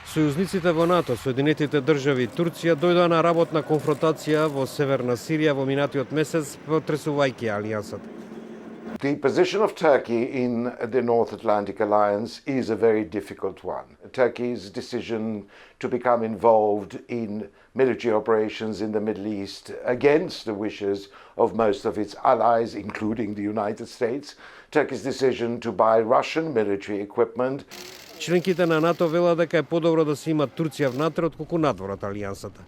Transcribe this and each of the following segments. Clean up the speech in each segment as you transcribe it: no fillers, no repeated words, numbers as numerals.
Сојузниците во НАТО, Соединетите држави и Турција дојдоа на работна конфронтација во Северна Сирија во минатиот месец, потресувајќи алијансата. The position of Turkey in the North Atlantic Alliance is a very difficult one. Turkey's decision to become involved in military operations in the Middle East against the wishes of most of its allies, including the United States. Turkey's decision to buy Russian military equipment. Членките на НАТО велат дека е подобро да се има Турција внатре отколку надвор од алијансата.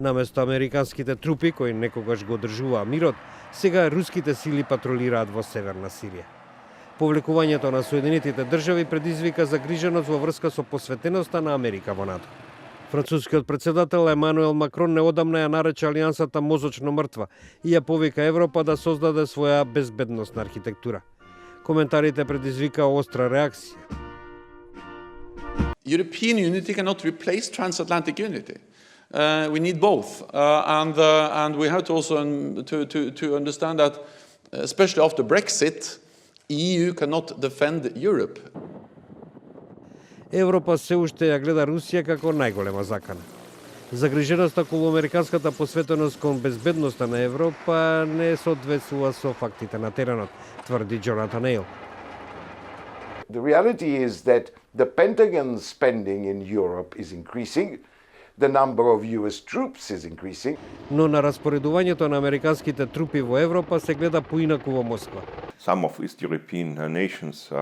Наместо американските трупи кои некогаш го одржуваа мирот, сега руските сили патролираат во Северна Сирија. Повлекувањето на Соединетите држави предизвика загриженост во врска со посветеноста на Америка во НАТО. Францускиот председател Емануел Макрон неодамна ја нарече алијансата мозочно мртва и ја повика Европа да создаде своја безбедносна архитектура. Коментарите предизвика остра реакција. European unity cannot replace transatlantic unity. We need both, and we have to also to understand that, especially after Brexit, EU cannot defend Europe. Европа се уште ја гледа Русија како најголема закана. Загриженоста околу американската посветеност кон безбедноста на Европа не соодветствува со фактите на теренот, тврди Джонатан Ейл. The reality is that the Pentagon's spending in Europe is increasing. The number of US troops is increasing. Но на распоредувањето на американските трупи во Европа се гледа поинаку во Москва. Some of East European nations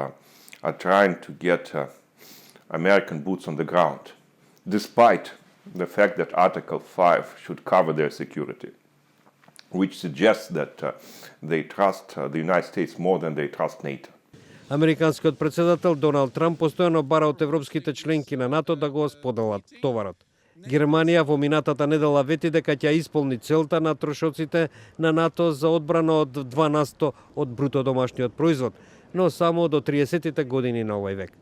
are trying to get American boots on the ground, despite the fact that Article 5 should cover their security, which suggests that they trust the United States more than they trust NATO. Американскиот председател Доналд Трамп постојано бара од европските членки на НАТО да го споделат товарот. Германија во минатата недела вети дека ќе исполни целта на трошоците на НАТО за одбрана од 2% од бруто домашниот производ, но само до 30-тите години на овој век.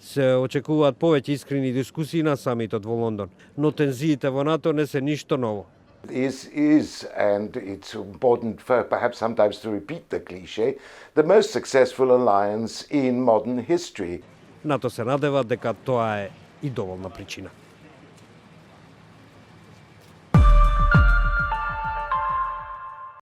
Се очекуваат повеќе искрени дискусии на самитот во Лондон, но тензиите во НАТО не се ништо ново. Is, and it's important for perhaps sometimes to repeat the cliché, the most successful alliance in modern history. НАТО се надева дека тоа е и доволна причина.